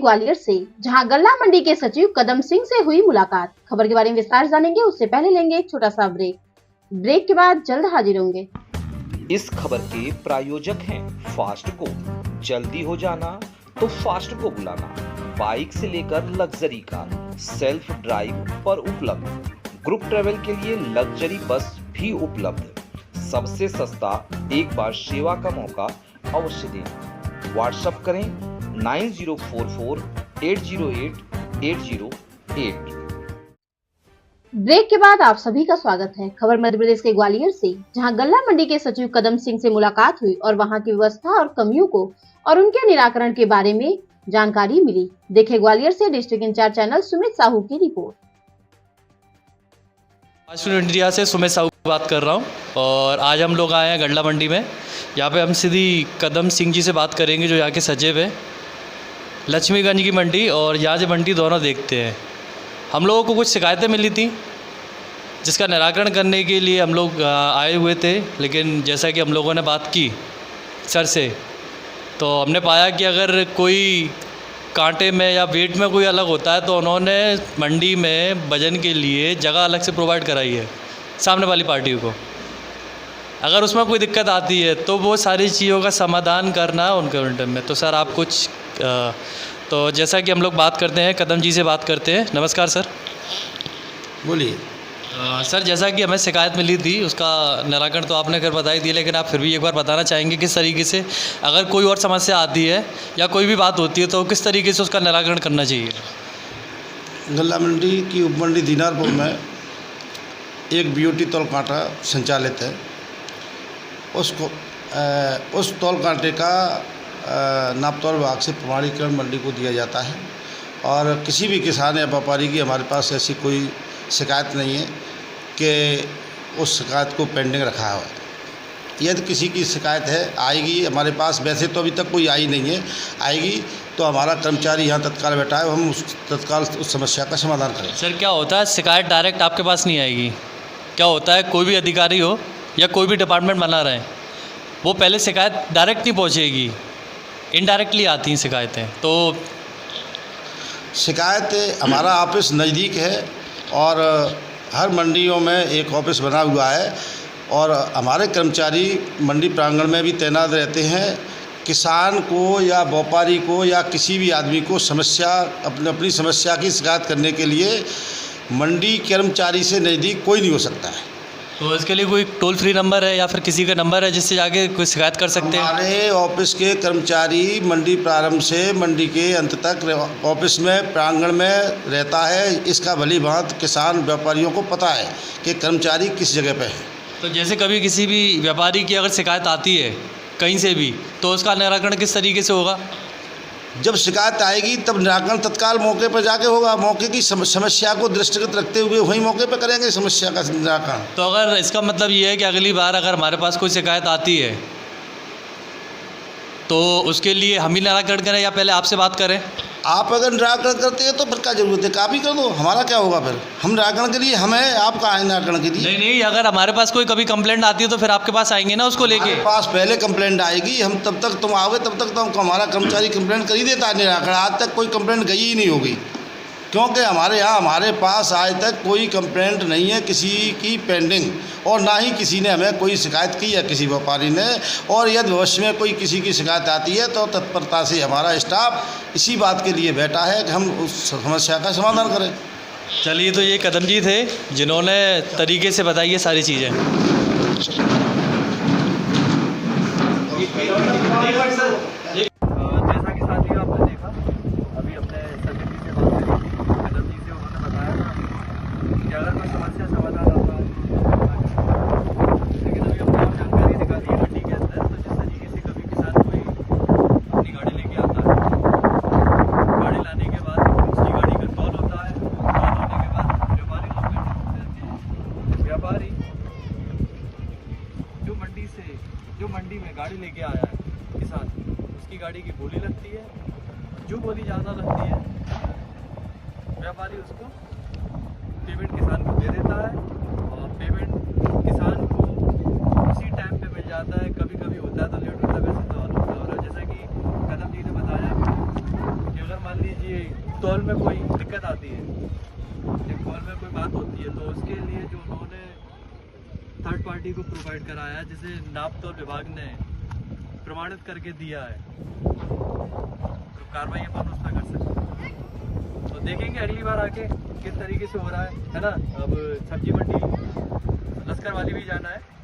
ग्वालियर से, जहां गल्ला मंडी के सचिव कदम सिंह से हुई मुलाकात। खबर के बारे में विस्तार जानेंगे, उससे पहले लेंगे एक छोटा सा ब्रेक के बाद जल्द हाजिर होंगे। इस खबर के प्रायोजक हैं फास्ट को। जल्दी हो जाना तो फास्ट को बुलाना। बाइक से लेकर लग्जरी कार सेल्फ ड्राइव पर उपलब्ध। ग्रुप ट्रेवल के लिए लग्जरी बस भी उपलब्ध। सबसे सस्ता एक बार सेवा का मौका अवश्य दें। व्हाट्सएप करें 9044808808। ब्रेक के बाद आप सभी का स्वागत है। खबर मध्य प्रदेश के ग्वालियर से, जहां गल्ला मंडी के सचिव कदम सिंह से मुलाकात हुई और वहां की व्यवस्था और कमियों को और उनके निराकरण के बारे में जानकारी मिली। देखें ग्वालियर से district in-charge channel Sumit Sahu की रिपोर्ट। फास्ट इंडिया से सुमित साहू बात कर रहा हूं और आज हम लोग आए हैं गल्ला मंडी में। यहाँ पे हम सीधी कदम सिंह जी से बात करेंगे, जो यहाँ के सचिव है लक्ष्मीगंज की मंडी और यहाँ से मंडी दोनों देखते हैं। हम लोगों को कुछ शिकायतें मिली थी जिसका निराकरण करने के लिए हम लोग आए हुए थे, लेकिन जैसा कि हम लोगों ने बात की सर से, तो हमने पाया कि अगर कोई कांटे में या वेट में कोई अलग होता है तो उन्होंने मंडी में वजन के लिए जगह अलग से प्रोवाइड कराई है सामने वाली पार्टी को। अगर उसमें कोई दिक्कत आती है तो वो सारी चीज़ों का समाधान करना उनके उल्टे में। तो सर आप कुछ तो जैसा कि हम लोग बात करते हैं, कदम जी से बात करते हैं। नमस्कार सर। बोलिए। सर जैसा कि हमें शिकायत मिली थी उसका निराकरण तो आपने कर बता ही दिया, लेकिन आप फिर भी एक बार बताना चाहेंगे किस तरीके से अगर कोई और समस्या आती है या कोई भी बात होती है तो किस तरीके से उसका निराकरण करना चाहिए। गल्ला मंडी की उपमंडी दीनारपुर में एक बीओटी तौल कांटा संचालित है। उस तौल कांटे का नापतौल विभाग से प्रमाणीकरण मंडी को दिया जाता है और किसी भी किसान या व्यापारी की हमारे पास ऐसी कोई शिकायत नहीं है कि उस शिकायत को पेंडिंग रखा है। यदि किसी की शिकायत है आएगी हमारे पास, वैसे तो अभी तक कोई आई नहीं है, आएगी तो हमारा कर्मचारी यहाँ तत्काल बैठा है, हम तत्काल उस समस्या का समाधान करें। सर क्या होता है, शिकायत डायरेक्ट आपके पास नहीं आएगी? क्या होता है, कोई भी अधिकारी हो या कोई भी डिपार्टमेंट बना रहे हैं, वो पहले शिकायत डायरेक्ट नहीं पहुँचेगी, इनडायरेक्टली आती हैं शिकायतें। तो शिकायत हमारा ऑफिस नज़दीक है और हर मंडियों में एक ऑफिस बना हुआ है और हमारे कर्मचारी मंडी प्रांगण में भी तैनात रहते हैं। किसान को या व्यापारी को या किसी भी आदमी को समस्या अपनी समस्या की शिकायत करने के लिए मंडी कर्मचारी से नज़दीक कोई नहीं हो सकता है। तो इसके लिए कोई टोल फ्री नंबर है या फिर किसी का नंबर है जिससे जाके कोई शिकायत कर सकते हैं? हमारे ऑफिस के कर्मचारी मंडी प्रारंभ से मंडी के अंत तक ऑफिस में प्रांगण में रहता है। इसका भली भांति किसान व्यापारियों को पता है कि कर्मचारी किस जगह पे है। तो जैसे कभी किसी भी व्यापारी की अगर शिकायत आती है कहीं से भी, तो उसका निराकरण किस तरीके से होगा? जब शिकायत आएगी तब निराकरण तत्काल मौके पर जाके होगा। मौके की समस्या को दृष्टिगत रखते हुए वहीं मौके पर करेंगे समस्या का निराकरण। तो अगर इसका मतलब ये है कि अगली बार अगर हमारे पास कोई शिकायत आती है तो उसके लिए हम ही निराकरण करें या पहले आपसे बात करें? आप अगर निराकरण करते हैं तो फिर क्या जरूरत है, आप ही कर दो, हमारा क्या होगा फिर? हम निराकरण के लिए हमें आप कहाँ हैं निराकरण के लिए? नहीं, अगर हमारे पास कोई कभी कंप्लेंट आती है तो फिर आपके पास आएंगे ना उसको लेके? हमारे पास पहले कंप्लेंट आएगी, हम तब तक तुम आओगे तब तक तो हमको हमारा कर्मचारी कंप्लेंट कर ही देता है निराकरण। आज तक कोई कंप्लेंट गई ही नहीं होगी, क्योंकि हमारे पास आज तक कोई कंप्लेंट नहीं है किसी की पेंडिंग, और ना ही किसी ने हमें कोई शिकायत की है किसी व्यापारी ने। और यदि भविष्य में कोई किसी की शिकायत आती है तो तत्परता से हमारा स्टाफ इसी बात के लिए बैठा है कि हम उस समस्या का समाधान करें। चलिए, तो ये कदम जी थे जिन्होंने तरीके से बताई है सारी चीज़ें। जैसा कि साथियों आपने देखा, अभी अपने सचिव जी से बात करी थी, कदम जी से, उन्होंने बताया था कि अगर कोई समस्या समाधान आता है, लेकिन अभी अपने आप जानकारी निकाली है मंडी के अंदर। तो जिस तरीके से कभी किसान कोई अपनी गाड़ी लेके आता है, गाड़ी लाने के बाद उसकी गाड़ी का तौल होता है, तौल होने के बाद व्यापारी लोग रहते हैं। व्यापारी जो मंडी में गाड़ी लेके आया है किसान, उसकी गाड़ी की बोली लगती है, जो बोली ज़्यादा लगती है व्यापारी उसको पेमेंट किसान को दे देता है और पेमेंट किसान को उसी टाइम पे मिल जाता है। कभी कभी होता है तो लेट होता है, वैसे तो होता है। और जैसा कि कदम जी ने बताया कि अगर मान लीजिए नाप तोल में कोई दिक्कत आती है, नाप तोल में कोई बात होती है, तो उसके लिए जो उन्होंने थर्ड पार्टी को प्रोवाइड कराया, जिसे नाप तोल विभाग ने प्रमाणित करके दिया है, तो कार्रवाई अपन उस पर कर सकते हैं। तो देखेंगे अगली बार आके किस तरीके से हो रहा है ना। अब सब्जी मंडी लश्कर वाली भी जाना है।